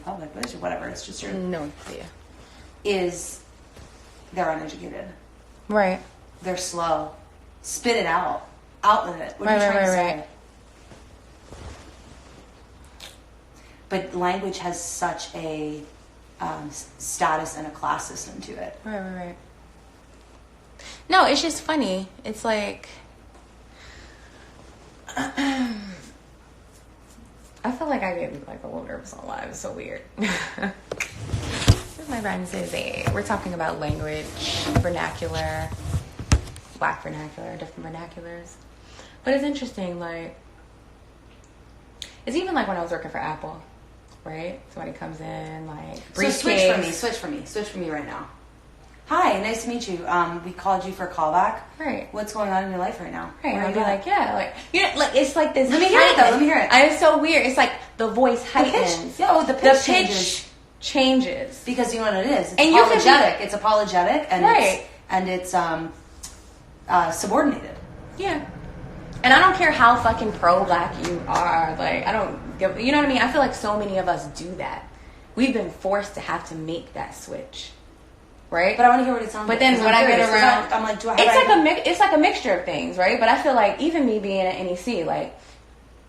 public, but it's whatever. It's just your... No idea. Is they're uneducated. Right. They're slow. Spit it out. Out with it. What are you trying to say? But language has such a status and a class system to it. Right. No, it's just funny. It's like... I feel like I get like a little nervous on live. It's so weird. My friend says, we're talking about language, vernacular, black vernacular, different vernaculars. But it's interesting, like, it's even like when I was working for Apple, right? Somebody comes in, like, briefcase. So switch for me right now. Hi, nice to meet you. We called you for a callback. Right. What's going on in your life right now? Right. I'll be like, yeah, like, you know, like, it's like this. Let me hear it, though. Let me hear it. It's so weird. It's like the voice heightens. The pitch changes. Because you know what it is. It's and apologetic. It's apologetic, and right. it's subordinated. Yeah. And I don't care how fucking pro-black you are. Like, I don't give... You know what I mean? I feel like so many of us do that. We've been forced to have to make that switch. Right? But I want to hear what it sounds like. But then when I get around... I'm like, it's like a mixture of things, right? But I feel like even me being at NEC, like,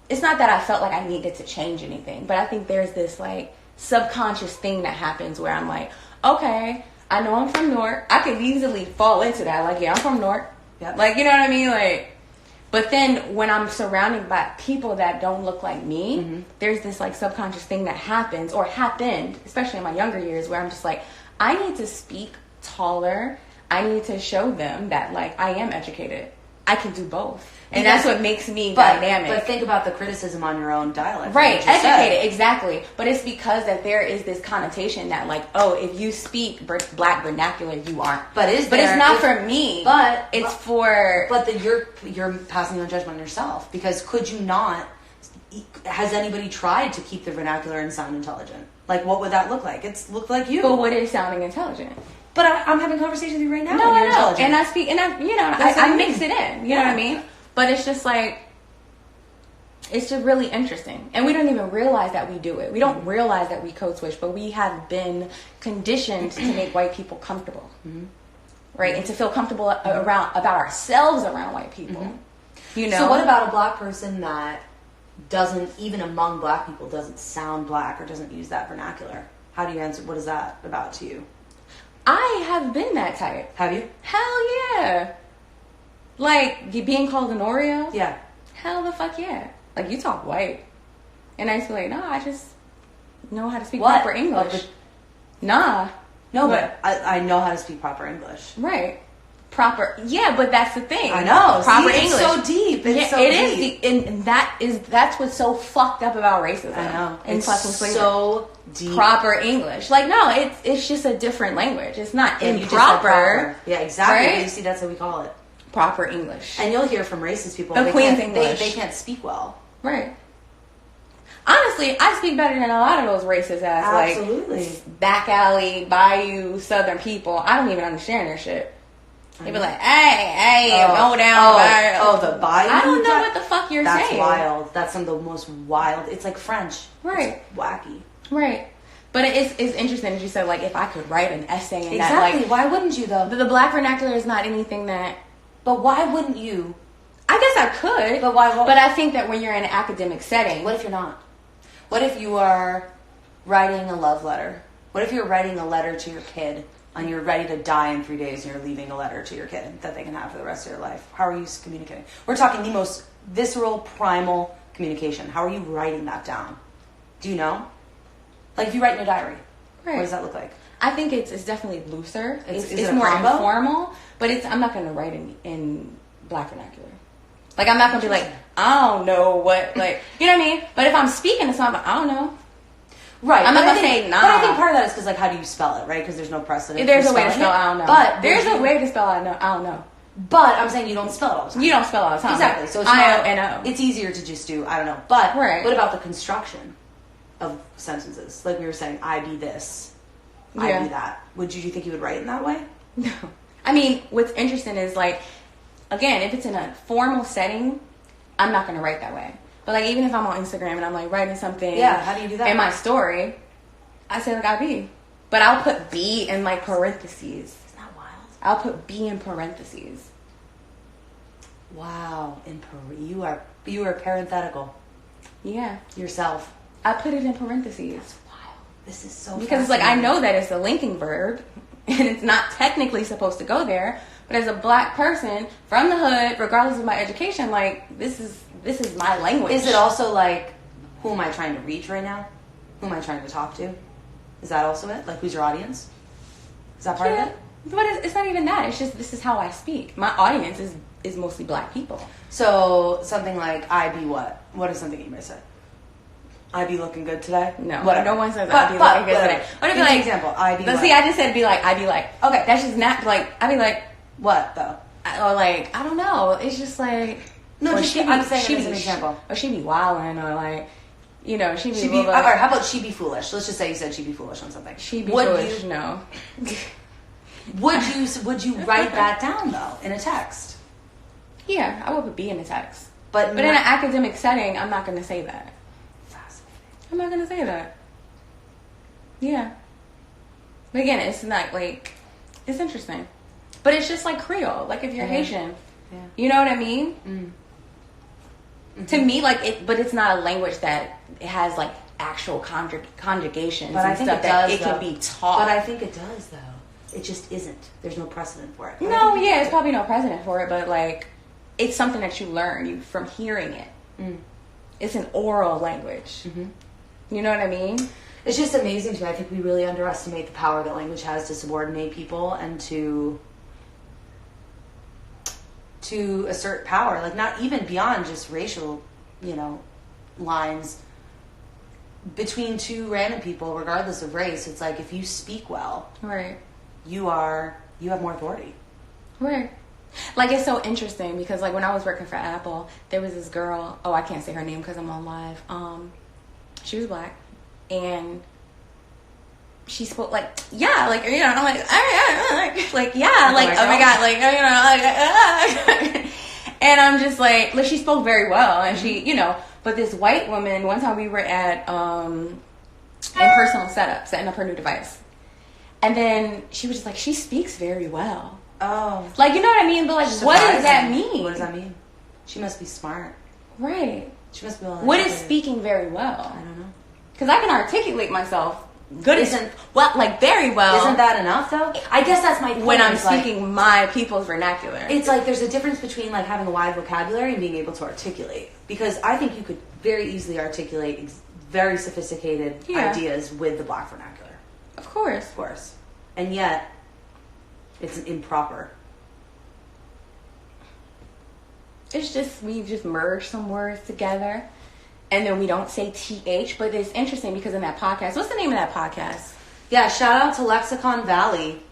it's not that I felt like I needed to change anything. But I think there's this, like, subconscious thing that happens where I'm like, okay, I know I'm from Newark. I could easily fall into that. Like, yeah, I'm from Newark. Yep. Like, you know what I mean? Like... But then when I'm surrounded by people that don't look like me, there's this like subconscious thing that happens or happened, especially in my younger years, where I'm just like, I need to speak taller. I need to show them that like I am educated. I can do both. And that's what makes me dynamic. But think about the criticism on your own dialect. Right, educated, exactly. But it's because that there is this connotation that like, oh, if you speak black vernacular, you aren't. But it's not for me. But it's for... But you're passing your judgment on yourself. Because could you not... Has anybody tried to keep the vernacular and sound intelligent? Like, what would that look like? It's looked like you. But what is sounding intelligent? But I'm having a conversation with you right now. No, you're intelligent. And I speak, and I mix it in. You know what I mean? But it's just like, it's just really interesting. And we don't even realize that we do it. We don't realize that we code switch, but we have been conditioned to make white people comfortable. Right? And to feel comfortable about ourselves around white people. You know? So what about a black person that doesn't, even among black people, doesn't sound black or doesn't use that vernacular? How do you answer? What is that about to you? I have been that type. Have you? Hell yeah. Like, you being called an Oreo? Yeah. Hell the fuck yeah. Like, you talk white. And I used to be like, no, I just know how to speak What? proper English. Nah. No, but I know how to speak proper English. Right. Proper. Yeah, but that's the thing. I know. Proper See, English. It's so deep. It's so it deep. is. And that's what's so fucked up about racism. I know. And it's fucking slavery. So deep. Proper English. Like, no, it's just a different language. It's not And you just improper. said proper. Yeah, exactly. Right? You see, that's what we call it. Proper English. And you'll hear from racist people. The Queen's English. They can't speak well. Right. Honestly, I speak better than a lot of those racist ass, like, back alley, bayou, southern people. I don't even understand their shit. They be like, hey, go down. The bayou? I don't know what the fuck you're saying. That's wild. That's some of the most wild. It's like French. Right. It's wacky. Right. But it's interesting that you said, like, if I could write an essay in that, exactly. like... Why wouldn't you, though? The black vernacular is not anything that... But why wouldn't you? I guess I could. But why? But I think that when you're in an academic setting... What if you're not? What if you are writing a love letter? What if you're writing a letter to your kid and you're ready to die in 3 days and you're leaving a letter to your kid that they can have for the rest of their life? How are you communicating? We're talking the most visceral, primal communication. How are you writing that down? Do you know? Like if you write in a diary, right. What does that look like? I think it's definitely looser. It's it more combo? informal, but I'm not going to write in black vernacular. Like, I'm not going to be like, I don't know what, like, you know what I mean? But if I'm speaking to something, I don't know. Right. I'm not going to say, nah. But I think part of that is because, like, how do you spell it, right? Because there's no precedent. If there's a way to spell, I don't know. But there's a way to spell, I don't know. But I'm saying you don't spell it all the time. You don't spell all the time. Exactly. So it's I-O-N-O. It's easier to just do, I don't know. But right. What about the construction of sentences? Like we were saying, I be this, I be that. Do you think you would write in that way? No. I mean, what's interesting is, like, again, if it's in a formal setting, I'm not going to write that way. But, like, even if I'm on Instagram and I'm, like, writing something... Yeah, how do you do that? In my story, I say like I be. But I'll put B in like parentheses. Isn't that wild? I'll put B in parentheses. Wow. You are parenthetical. Yeah. Yourself. I put it in parentheses. That's wild. This is so because it's like I know that it's a linking verb and it's not technically supposed to go there, but as a black person from the hood, regardless of my education, like this is my language. Is it also like, who am I trying to reach right now? Who am I trying to talk to? Is that also it? Like, who's your audience? Is that part of it? But it's not even that. It's just this is how I speak. My audience is mostly black people. So something like, I be what? What is something you may say? I be looking good today? No. Whatever. No one says I be looking good today. What if you like example? I be what? See, I just said be like, I be like. Okay. That's just not like, I be like. What, though? Or like, I don't know. It's just like. No, I'm saying it as an example. Or she be wilding, or like, you know, she be. All right, how about she be foolish? Let's just say you said she be foolish on something. She be foolish. No. Would you write that down though in a text? Yeah, I would be in a text. But in an academic setting, I'm not going to say that. Fascinating. I'm not going to say that. Yeah. But again, it's not like it's interesting. But it's just like Creole. Like if you're Haitian, you know what I mean? Mm-hmm. To me, like it, but it's not a language that it has like actual conjugations but and I think stuff it does, that it though. can be taught. But I think it does though. It just isn't. There's no precedent for it. No, yeah, it's probably no precedent for it, but like it's something that you learn from hearing it. Mm. It's an oral language. Mm-hmm. You know what I mean? It's just amazing to me. I think we really underestimate the power that language has to subordinate people and to assert power. Like not even beyond just racial, lines between two random people, regardless of race. It's like if you speak well, right, you have more authority. Right. Like it's so interesting because like when I was working for Apple, there was this girl. Oh, I can't say her name because I'm on live. She was black, and she spoke like and I'm like like yeah, like oh my god, like and I'm just like she spoke very well, and she but this white woman. One time we were at in-personal setup, setting up her new device, and then she was just like she speaks very well. Oh. Like, you know what I mean? But, like, what does that mean? What does that mean? She must be smart. Right. She must be able to what is speaking very well? I don't know. Because I can articulate myself very well. Isn't that enough, though? I guess that's my point. When I'm speaking my people's vernacular. It's like there's a difference between, like, having a wide vocabulary and being able to articulate. Because I think you could very easily articulate very sophisticated ideas with the black vernacular. Of course. Of course. And yet... it's improper. It's just, we've just merged some words together. And then we don't say TH. But it's interesting because in that podcast, what's the name of that podcast? Yeah, shout out to Lexicon Valley.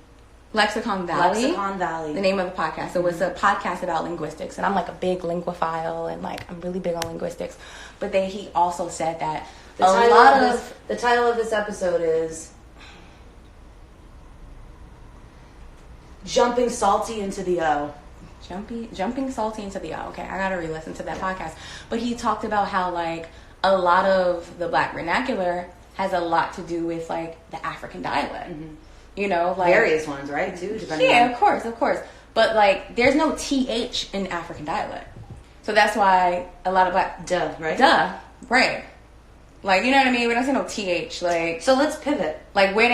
Lexicon Valley? Lexicon Valley. The name of the podcast. So it's a podcast about linguistics. And I'm like a big linguophile and like I'm really big on linguistics. But he also said that the title of this episode is... Jumping salty into the O. Jumping salty into the O. Okay, I gotta re-listen to that podcast. But he talked about how like a lot of the black vernacular has a lot to do with like the African dialect. Mm-hmm. Like various ones, right? Too. Yeah, of course. But like, there's no TH in African dialect, so that's why a lot of black right. Like, you know what I mean? We don't say no TH. Like, so let's pivot. Like where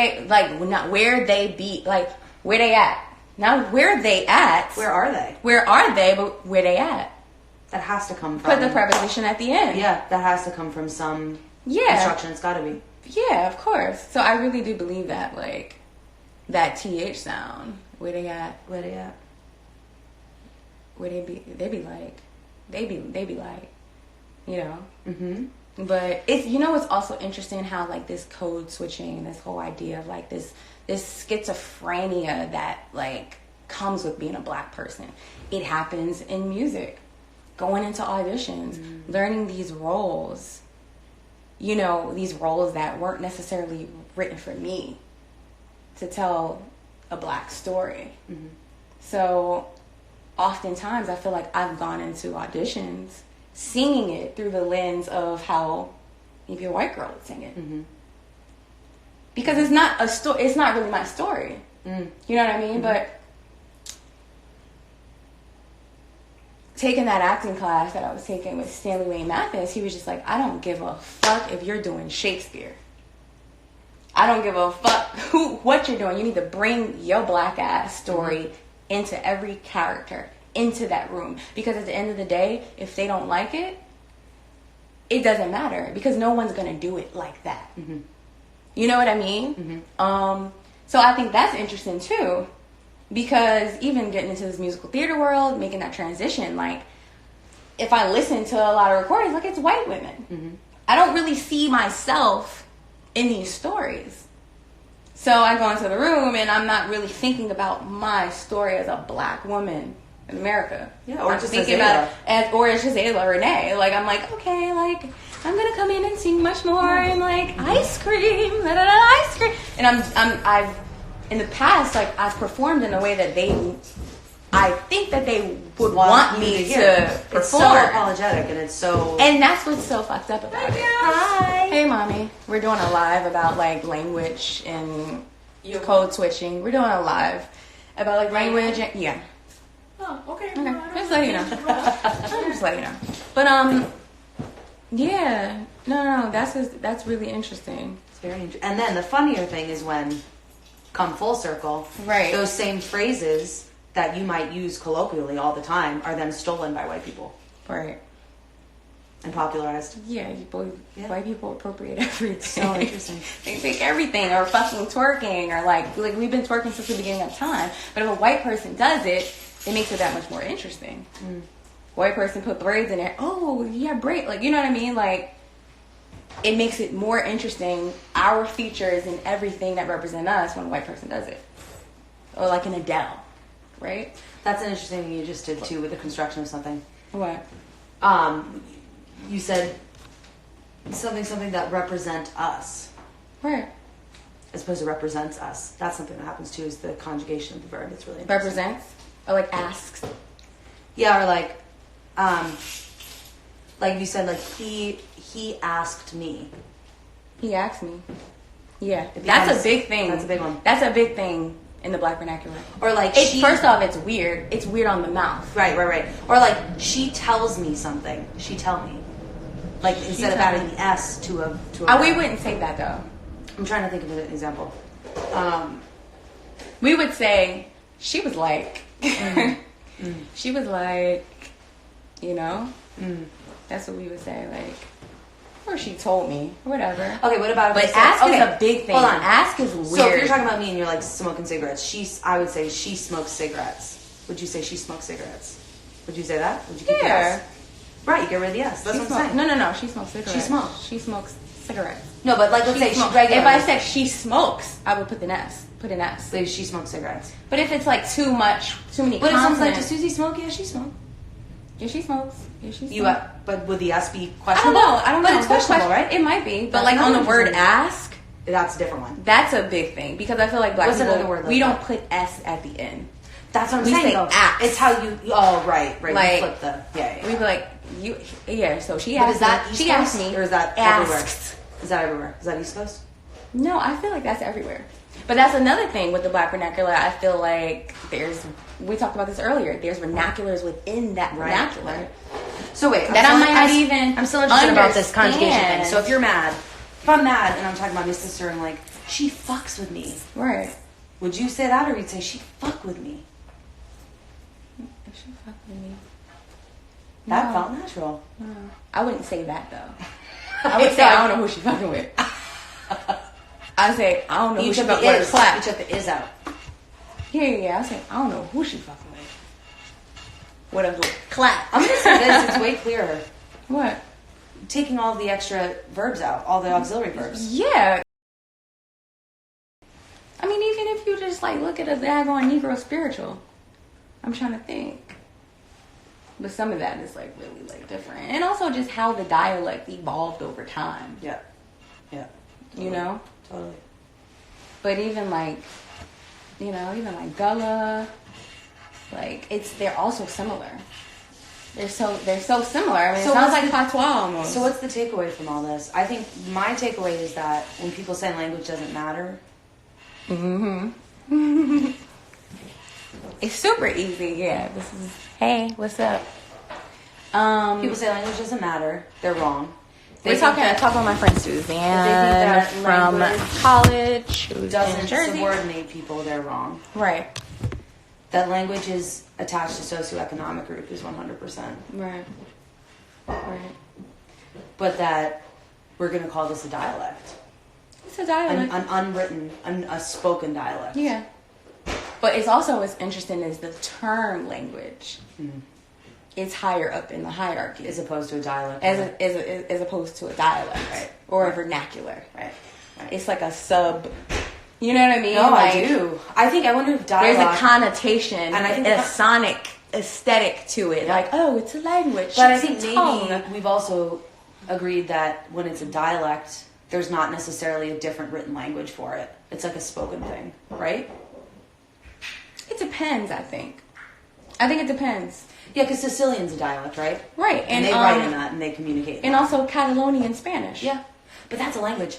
they be. Like where they at. Now, where they at? Where are they? Where are they? But where they at? That has to come from... put the preposition at the end. Yeah, that has to come from some construction. It's got to be. Yeah, of course. So I really do believe that, like, that TH sound. Where they at? Where they at? Where they be like... They be like... Mm-hmm. But it's also interesting how like this code switching, this whole idea of like this schizophrenia that like comes with being a black person. It happens in music, going into auditions, learning these roles. These roles that weren't necessarily written for me to tell a black story. Mm-hmm. So oftentimes I feel like I've gone into auditions singing it through the lens of how maybe a white girl would sing it. Mm-hmm. because it's not a story. It's not really my story. Mm. You know what I mean? But taking that acting class that I was taking with Stanley Wayne Mathis, he was just like, I don't give a fuck if you're doing Shakespeare. I don't give a fuck what you're doing. You need to bring your black ass story into every character, into that room. Because at the end of the day, if they don't like it, it doesn't matter. Because no one's going to do it like that. Mm-hmm. You know what I mean? Mm-hmm. So I think that's interesting too. Because even getting into this musical theater world, making that transition, like, if I listen to a lot of recordings, like, it's white women. Mm-hmm. I don't really see myself in these stories. So I go into the room and I'm not really thinking about my story as a black woman in America. Yeah, or I'm just thinking about it or it's just Ayla Renee. Like, I'm like, okay, like, I'm gonna come in and sing much more and like ice cream, da, da, da, ice cream. And I've in the past, like, I've performed in a way that I think that they would want me to perform. It's so apologetic and it's so... And that's what's so fucked up about it. Hi. Hey, mommy. We're doing a live about, like, language and code switching. We're doing a live about, like, language and... Yeah. Oh, okay. Just let you know. I'm just letting you know. But, yeah. No, that's really interesting. It's very interesting. And then the funnier thing is when... come full circle, right? Those same phrases that you might use colloquially all the time are then stolen by white people, right? And popularized. Yeah, white people appropriate everything. So interesting. They take everything, or fucking twerking, or like we've been twerking since the beginning of time. But if a white person does it, it makes it that much more interesting. Mm. White person put braids in there. Oh, yeah, braid. Like, you know what I mean? Like, it makes it more interesting, our features and everything that represent us when a white person does it. Or like an Adele, right? That's an interesting thing you just did too with the construction of something. What? You said something that represent us. Right. As opposed to represents us. That's something that happens too, is the conjugation of the verb. It's really interesting. Represents? Or like asks? Yeah, or like you said, like he asked me. He asked me. Yeah, that's a big thing. That's a big one. That's a big thing in the black vernacular. Or like first off, it's weird. It's weird on the mouth. Right. Or like she tells me something. She tell me. Like instead of adding the S to a. We wouldn't say that though. I'm trying to think of an example. We would say she was like. She was like, you know. That's what we would say, like. Or she told me, or whatever. Okay, what about? But ask is a big thing. Hold on, ask is weird. So if you're talking about me and you're like smoking cigarettes, I would say she smokes cigarettes. Would you say she smokes cigarettes? Would you say that? Would you keep the S? Right, you get rid of the S. That's what I'm saying. No. She smokes cigarettes. She smokes cigarettes. No, but like let's say she regularly. If I said she smokes, I would put an S. Put an S. So she smokes cigarettes. But if it's like too many But if someone's like, does Susie smoke? Yeah, she smokes. Yeah, she smokes. Yeah, she smokes. But would the S be questionable? I don't know. But it's questionable, right? It might be. But like on the word ask, that's a different one. That's a big thing because I feel like black people, another word we don't put S at the end. That's what I'm saying. We say ask. It's how you. Oh, right. Like, you flip the. Yeah. We be like you. Yeah. So she but asked. Is that me, East she Coast, asked me, or is that everywhere? Is that everywhere? Is that East Coast? No, I feel like that's everywhere. But that's another thing with the black vernacular. I feel like we talked about this earlier. There's vernaculars within that vernacular. Right. So wait, I'm still interested about this conjugation thing. So if you're mad, if I'm mad and I'm talking about my sister and like she fucks with me, right? Would you say that, or would you say she fuck with me? If she fuck with me, that felt natural. No. I wouldn't say that though. I would say I don't know who she fucking with. I say I don't know who she fucking with. Clap. You took the is out. Yeah. I say I don't know who she fucking with. What I'm doing? Clap. I'm gonna say this. It's way clearer. What? Taking all the extra verbs out, all the auxiliary verbs. Yeah. I mean, even if you just like look at a daggone Negro spiritual, I'm trying to think. But some of that is like really like different, and also just how the dialect evolved over time. Yeah. Totally. You know. Totally. But even like Gullah, like they're also similar. They're so similar. I mean, So it sounds what's like the- patois almost. So what's the takeaway from all this? I think my takeaway is that when people say language doesn't matter, It's super easy. Yeah. This is hey, what's up? people say language doesn't matter, they're wrong. They We're think talking with my friend Suzanne that from language college. Who's in doesn't Jersey. subordinate people, they're wrong. Right. That language is attached to socioeconomic group is 100%. Right. Right. But that we're going to call this a dialect. It's a dialect. An unwritten, a spoken dialect. Yeah. But it's also as interesting as the term language. It's higher up in the hierarchy As opposed to a dialect. as opposed to a dialect, Right. or a vernacular. Right. Right. It's like a sub. You know what I mean? No, like, I do. I think, I wonder if There's dialogue... a connotation And I think a that- sonic aesthetic to it. Yeah. Like, oh, it's a language. But I it's a think maybe tongue. we've also agreed that when it's a dialect, there's not necessarily a different written language for it. It's like a spoken thing, right? It depends, I think. I think it depends. Yeah, because Sicilian's a dialect, right? Right. And they write in that and they communicate. in And that. also Catalonian Spanish. Yeah. But that's a language.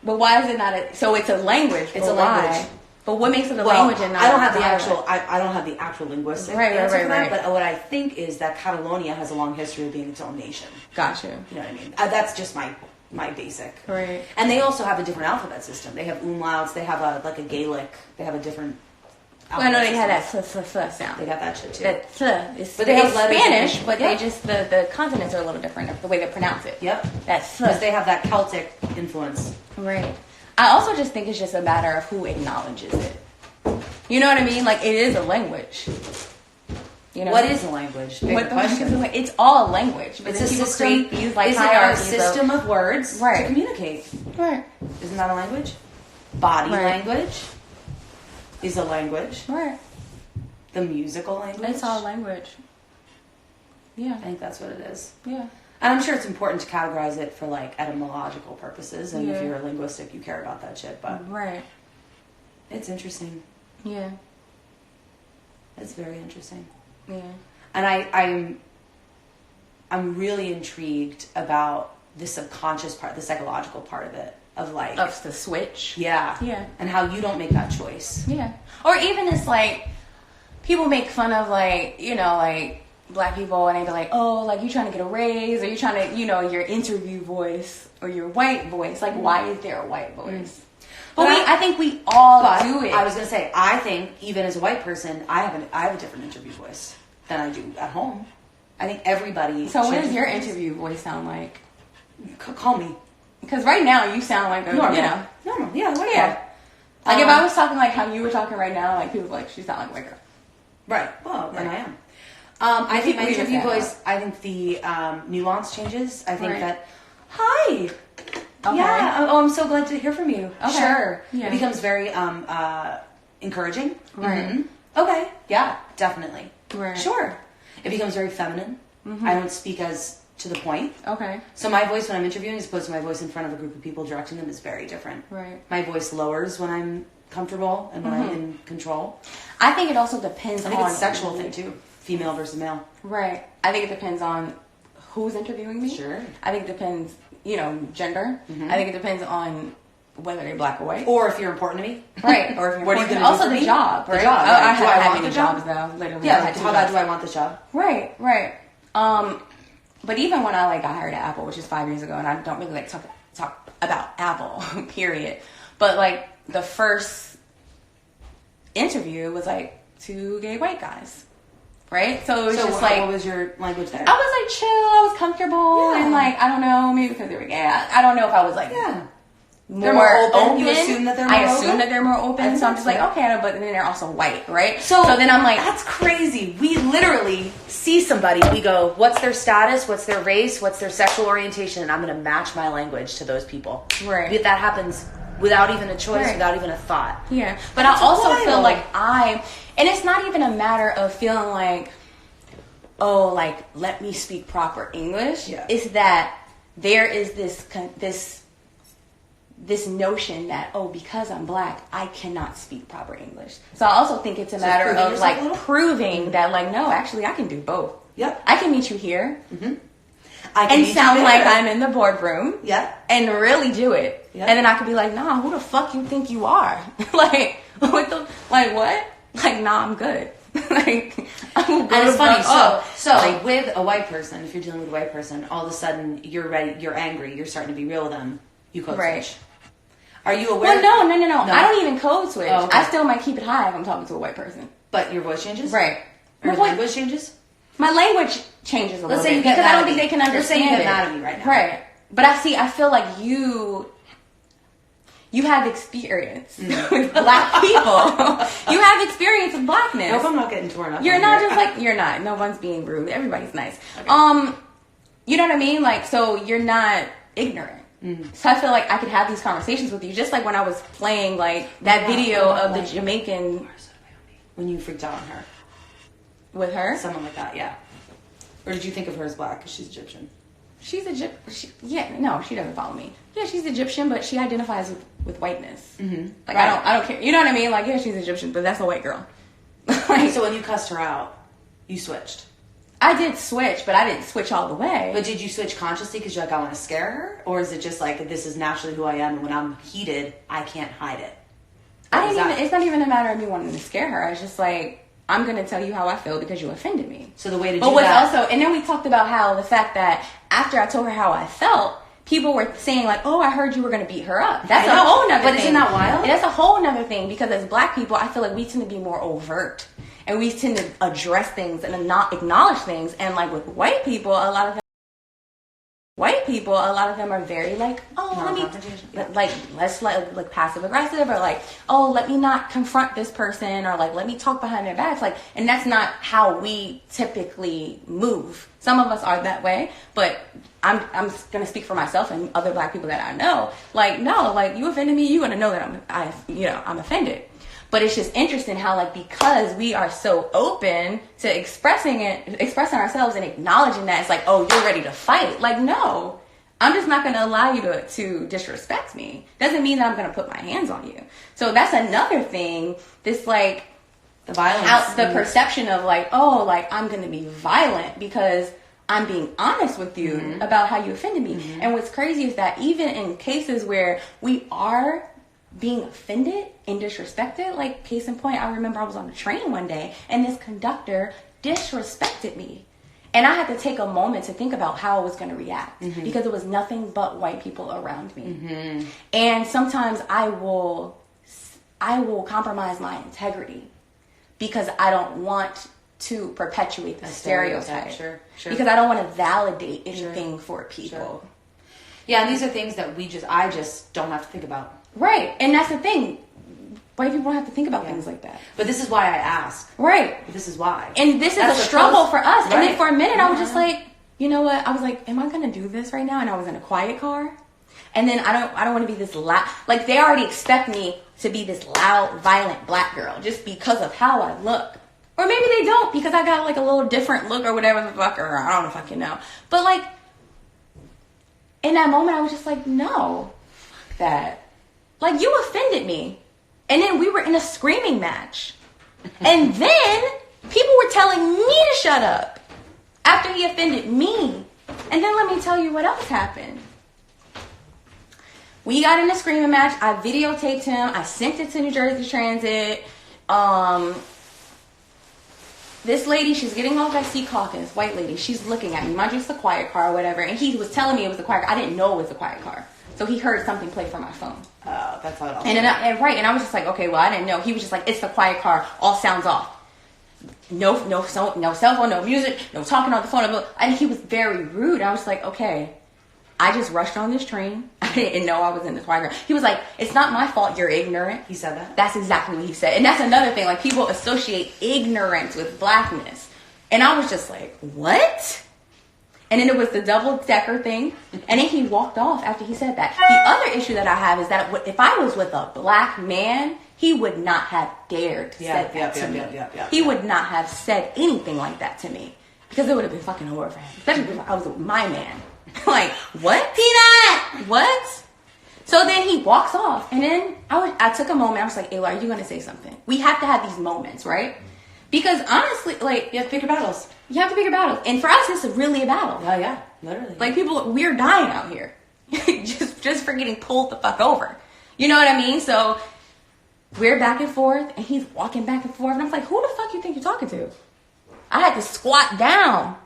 But why is it not a... So it's a language. It's but a language. why? But what makes it a Well, language and not I don't a have the dialect? actual. I don't have the actual linguistic Right, answer right, for that. right. But what I think is that Catalonia has a long history of being its own nation. Gotcha. You know what I mean? That's just my basic. Right. And they also have a different alphabet system. They have umlauts. They have a Gaelic. They have a different. Well, I know they had system. that sound. They got that shit too. That is But they have it's letters Spanish, and- but yeah. they just the consonants are a little different the way they pronounce it. Yep. That's Because they have that Celtic influence. right. I also just think it's just a matter of who acknowledges it. You know what I mean? Like it is a language. You know What is a language? Big what the heck question. is a language? It's all a language. But It's then a people system. create these like Is it a hierarchies system of words to Right. communicate? Right. Isn't that a language? Body Right. language is a language. Right. The musical language. It's all language. Yeah. I think that's what it is. Yeah. And I'm sure it's important to categorize it for like etymological purposes. And if Yeah. you're a linguistic, you care about that shit. But Right. it's interesting. Yeah. It's very interesting. Yeah. And I'm really intrigued about the subconscious part, the psychological part of it, of like, Of the switch. yeah, Yeah. and how you don't make that choice. Yeah. Or even it's like people make fun of like, you know, like black people and they be like, oh, like you trying to get a raise or you trying to, you know, your interview voice or your white voice. Like why is there a white voice? But But I think we all But do it. I was gonna say, I think even as a white person, I have a different interview voice than I do at home. I think everybody. so what should- does your interview voice sound like? Call me. Because right now you sound like a, Normal. you know. Normal. Yeah. What Yeah. Like if I was talking like how you were talking right now, like people were like, she sound like a white girl. Right. Well, then Right. I am. I think my agree with interview that. voice. I think the nuance changes. I think Right. that. Hi. Okay. Yeah. Oh, I'm so glad to hear from you. Okay. Sure. Yeah. It becomes very encouraging. Right. Mhm. Okay. Yeah. Definitely. Right. Sure. It becomes very feminine. I don't speak as to the point. Okay. So my voice when I'm interviewing, as opposed to my voice in front of a group of people directing them, is very different. Right. My voice lowers when I'm comfortable and when I'm in control. I think it also depends I think on it's a sexual thing too, female versus male. Right. I think it depends on who's interviewing me. Sure. I think it depends, you know, gender. I think it depends on whether they're black or white. Or if you're important to me. Right. Or if you're What are you important. gonna do Also for the me? job, The right? job, I right. haven't Do I had want many the job? jobs though. Literally. Yeah, I had two how bad jobs. do I want this job? Right, right. But even when I like got hired at Apple, which is 5 years ago, and I don't really like talk about Apple, period. But like the first interview was like 2 gay white guys, right? So it was So just what like was your language there? I was like chill, I was comfortable, Yeah. and like I don't know, maybe because they were gay. I don't know if I was like Yeah. more, They're more open? You assume that they're more I assume open? that they're more I open, think so I'm just so. like okay, but then they're also white, right? So then I'm like, that's crazy. We literally see somebody, we go, what's their status, what's their race, what's their sexual orientation, and I'm going to match my language to those people. Right. But that happens without even a choice, Right. without even a thought. yeah. But That's I also wild. feel like and it's not even a matter of feeling like, oh, like let me speak proper English. Yeah. It's that there is this notion that, oh, because I'm black, I cannot speak proper English. So I also think it's a matter proving of yourself like a little? proving that like, no, actually I can do both. Yep. I can meet you here. I can And meet you sound there. like I'm in the boardroom. Yeah. And really do it. Yeah. And then I could be like, nah, who the fuck you think you are? Like, what the, like, what? Like, nah, I'm good. Like, I'm good. And it's funny. So Like, with a white person, if you're dealing with a white person, all of a sudden you're ready, you're angry, you're starting to be real with them. You code Right. switch. Are you aware? well, no. I don't even code switch. Oh, okay. I still might keep it high if I'm talking to a white person. But your voice changes? Right. Or your My voice- language changes? My language changes a little Let's say bit you get because mad I don't at think me. they can understand Let's say you get it. mad at me right now. Right. But I feel like you have experience with black people. You have experience with blackness. I hope I'm not getting torn up. You're on not here. just like, you're not. No one's being rude. Everybody's nice. Okay. You know what I mean? Like, so you're not ignorant. So I feel like I could have these conversations with you, just like when I was playing like that video of the Jamaican when you freaked out on her. with her. Someone like that, yeah. Or did you think of her as black because she's Egyptian? She's Egyptian. Yeah, no, she doesn't follow me. Yeah, she's Egyptian, but she identifies with whiteness. Like Right. I don't care. You know what I mean? Like, yeah, she's Egyptian, but that's a white girl. Like, So when you cussed her out, you switched. I did switch, but I didn't switch all the way. But did you switch consciously because you're like, I want to scare her? Or is it just like, this is naturally who I am, and when I'm heated, I can't hide it? It's not even a matter of me wanting to scare her. It's just like, I'm going to tell you how I feel because you offended me. So the way to But do what's that... also, and then we talked about how the fact that after I told her how I felt, people were saying like, oh, I heard you were going to beat her up. That's I a know, whole nother thing. but isn't that wild? That's a whole nother thing because as black people, I feel like we tend to be more overt. And we tend to address things and not acknowledge things. And like with white people, a lot of them are very like, oh, let me, Non-confrontation. like, let's like passive aggressive, or like, oh, let me not confront this person, or like, let me talk behind their backs. Like, and that's not how we typically move. Some of us are that way, but I'm gonna speak for myself and other black people that I know. Like, no, like, you offended me, you gonna know that I'm offended. But it's just interesting how, like, because we are so open to expressing ourselves and acknowledging that, it's like, oh, you're ready to fight. Like, no, I'm just not going to allow you to disrespect me. Doesn't mean that I'm going to put my hands on you. So that's another thing. This, like, The violence. the perception of, like, oh, like, I'm going to be violent because I'm being honest with you about how you offended me. And what's crazy is that even in cases where we are being offended and disrespected, like case in point, I remember I was on a train one day and this conductor disrespected me, and I had to take a moment to think about how I was going to react because it was nothing but white people around me. And sometimes I will compromise my integrity because I don't want to perpetuate the stereotype. Sure. Because I don't want to validate anything for people. Yeah, and these are things that I just don't have to think about. Right. And that's the thing. White people don't have to think about things like that. But this is why I ask. Right. This is why. And this is That's a the struggle close- for us. And Right. then for a minute, I was just like, you know what? I was like, am I going to do this right now? And I was in a quiet car. And then I don't want to be this loud. Like, they already expect me to be this loud, violent black girl just because of how I look. Or maybe they don't because I got like a little different look or whatever the fuck, or I don't know if I can know. But like, in that moment, I was just like, no, fuck that. Like, you offended me. And then we were in a screaming match. And then people were telling me to shut up after he offended me. And then let me tell you what else happened. We got in a screaming match. I videotaped him. I sent it to New Jersey Transit. This lady, she's getting off at Secaucus, white lady. She's looking at me. Mind you, it's a quiet car or whatever. And he was telling me it was a quiet car. I didn't know it was a quiet car. So he heard something play from my phone. Oh, that's how it all. And I was just like, okay, well, I didn't know. He was just like, it's the quiet car. All sounds off. No cell phone, no music, no talking on the phone. And he was very rude. I was like, okay, I just rushed on this train. I didn't know I was in this quiet car. He was like, it's not my fault you're ignorant. He said that? That's exactly what he said. And that's another thing. Like, people associate ignorance with blackness. And I was just like, what? And then it was the double-decker thing. And then he walked off after he said that. The other issue that I have is that if I was with a black man, he would not have dared to say that to me. He would not have said anything like that to me. Because it would have been fucking horrible for him. Especially if I was with my man. Like, what? Peanut! What? So then he walks off. And then I took a moment. I was like, Ayla, are you going to say something? We have to have these moments, right? Because honestly, like, You have to pick your battles. you have to pick your battle. And for us, it's really a battle. Oh, yeah. Literally. Like, we're dying out here. just for getting pulled the fuck over. You know what I mean? So, we're back and forth, and he's walking back and forth, and I'm like, who the fuck you think you're talking to? I had to squat down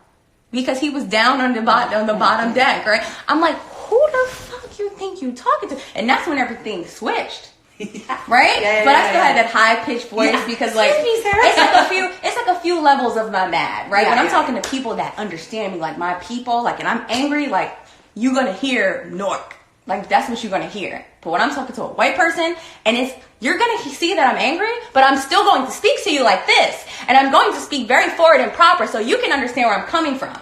because he was down on the bottom deck, right? I'm like, who the fuck you think you talking to? And that's when everything switched. Yeah. Right? Yeah, but I still had that high pitched voice because like Excuse me, Sarah. it's like a few levels of my mad, right? Yeah, when I'm yeah. talking to people that understand me, like my people, like, and I'm angry, like, you're gonna hear Nork. Like, that's what you're gonna hear. But when I'm talking to a white person, and you're gonna see that I'm angry, but I'm still going to speak to you like this. And I'm going to speak very forward and proper so you can understand where I'm coming from.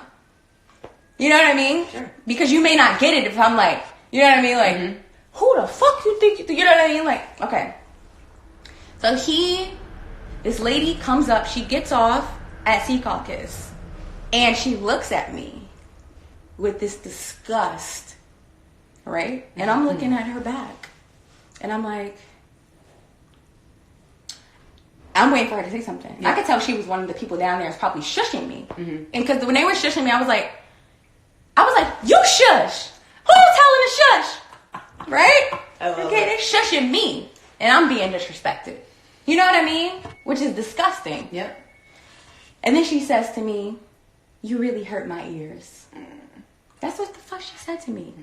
You know what I mean? Sure. Because you may not get it if I'm like, you know what I mean? Like, who the fuck you think you know what I mean? Like, okay. So this lady comes up, she gets off at Sea Caucus, and she looks at me with this disgust, right? And I'm looking at her back, and I'm like, I'm waiting for her to say something. Yeah. I could tell she was one of the people down there is probably shushing me. And because when they were shushing me, I was like, you shush. Who's telling to shush? Right? I love Okay, it. they're shushing me, and I'm being disrespected. You know what I mean? Which is disgusting. Yep. And then she says to me, "You really hurt my ears." That's what the fuck she said to me.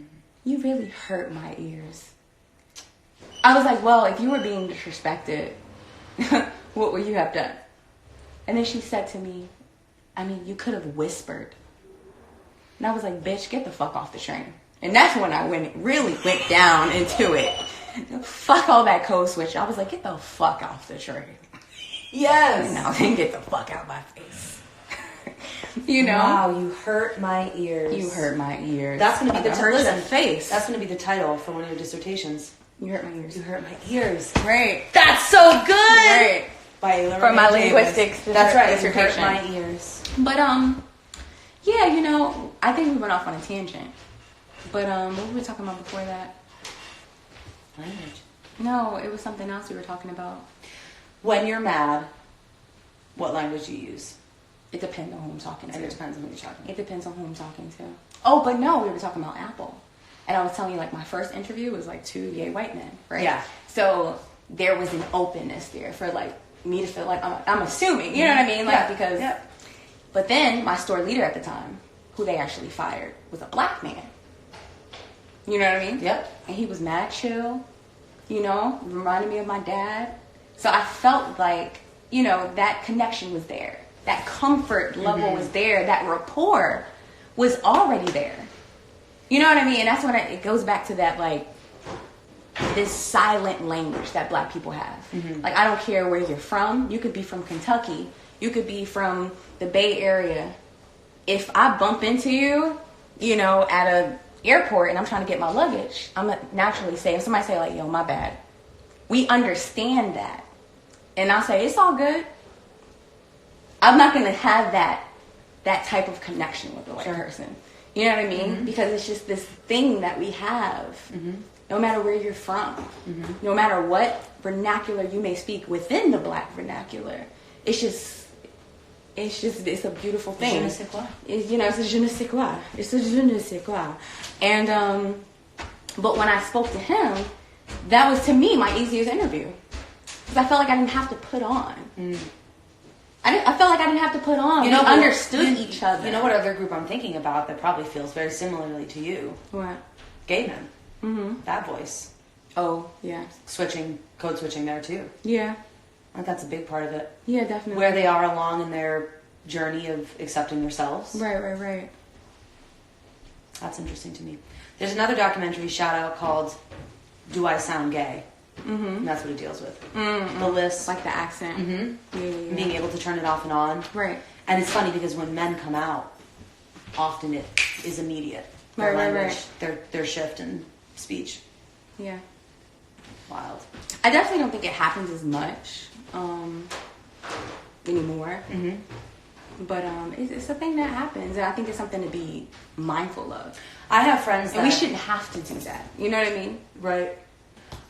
You really hurt my ears. I was like, well, if you were being disrespected, what would you have done? And then she said to me, I mean, you could have whispered. And I was like, bitch, get the fuck off the train. And that's when I really went down into it. Fuck all that code switch. I was like, get the fuck off the train. Yes. Now then get the fuck out of my face. You know? Wow, you hurt my ears. You hurt my ears. That's going to be the hurt listen, your face. That's going to be the title for one of your dissertations. You hurt my ears. You hurt my ears. Right. That's so good. Right. By For my linguistics That's right. You dissertation. hurt my ears. But yeah, you know, I think we went off on a tangent. But what were we talking about before that? Language. No, it was something else we were talking about. When you're mad, what language do you use? It depends on who I'm talking to. And it depends on who you're talking to. It depends on who I'm talking to. Oh, but no, we were talking about Apple. And I was telling you, like, my first interview was, like, 2 gay white men, right? Yeah. So there was an openness there for, like, me to feel like I'm assuming, you know what I mean? Like, Yeah. because... Yeah. But then my store leader at the time, who they actually fired, was a black man. You know what I mean? Yep. And he was mad chill, you know, reminded me of my dad. So I felt like, you know, that connection was there. That comfort level was there. That rapport was already there. You know what I mean? And that's when it goes back to that, like, this silent language that black people have. Like, I don't care where you're from. You could be from Kentucky. You could be from the Bay Area. If I bump into you, you know, at a airport and I'm trying to get my luggage, I'm gonna naturally say, if somebody say like, yo, my bad. We understand that. And I'll say, it's all good. I'm not going to have that type of connection with the white person. You know what I mean? Because it's just this thing that we have. No matter where you're from. No matter what vernacular you may speak within the black vernacular. It's a beautiful thing. Je ne sais quoi. You know, it's a je ne sais quoi. It's a je ne sais quoi. And, but when I spoke to him, that was to me my easiest interview. Because I felt like I didn't have to put on. I felt like I didn't have to put on. You know, we understood each other. You know what other group I'm thinking about that probably feels very similarly to you? What? Gay men. That voice. Oh, yeah. Code switching there too. Yeah. I think that's a big part of it. Yeah, definitely. Where they are along in their journey of accepting themselves. Right. That's interesting to me. There's another documentary, shout out, called Do I Sound Gay? And that's what it deals with. The list. Like the accent. Yeah. Being able to turn it off and on. Right. And it's funny because when men come out, often it is immediate. Their Right. language, their shift in speech. Yeah. Wild. I definitely don't think it happens as much anymore. But it's a thing that happens, and I think it's something to be mindful of. I have friends that... And we shouldn't have to do that. You know what I mean? Right.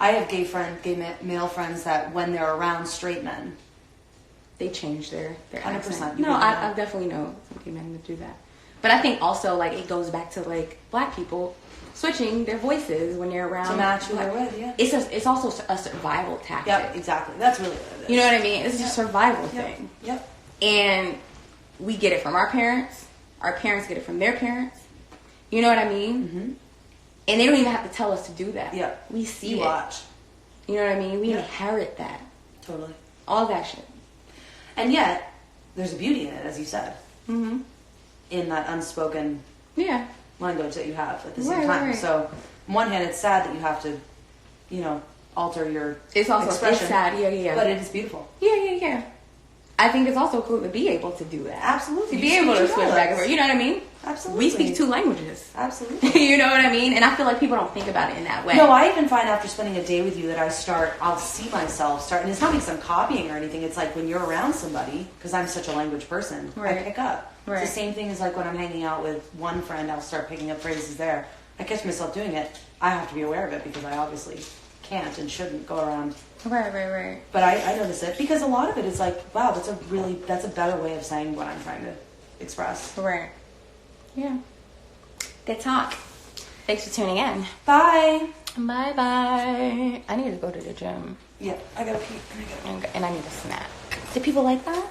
I have gay male friends that when they're around straight men, they change their 100%. accent. You No, really I definitely know some gay men that do that. But I think also like it goes back to like black people switching their voices when you're around to match who they're with. Yeah. It's also a survival tactic. Yep, exactly. That's really what it is. You know what I mean? It's a survival thing. Yep. And we get it from our parents. Our parents get it from their parents. You know what I mean? Mm-hmm. And they don't even have to tell us to do that. Yep. We see You it. watch. You know what I mean? We Yep. inherit that. Totally. All that shit. And yet, there's a beauty in it, as you said, Mm-hmm. in that unspoken Yeah. language that you have at the same Right, time. right. So, on one hand, it's sad that you have to, alter your It's also expression. it's sad. Yeah. But it is beautiful. Yeah. I think it's also cool to be able to do that. Absolutely. To be You able to speak switch two back and dialects. forth. You know what I mean? Absolutely. We speak 2 languages. Absolutely. You know what I mean? And I feel like people don't think about it in that way. No, I even find after spending a day with you that I'll see myself start, and it's not because I'm copying or anything. It's like when you're around somebody, because I'm such a language person, I Right. pick up. Right. It's the same thing as like when I'm hanging out with one friend, I'll start picking up phrases there. I catch myself doing it. I have to be aware of it because I obviously can't and shouldn't go around. Right. But I notice it because a lot of it is like, wow, that's a better way of saying what I'm trying to express. Right. Yeah. Good talk. Thanks for tuning in. Bye. Bye. I need to go to the gym. Yeah, I gotta pee. And I need a snack. Do people like that?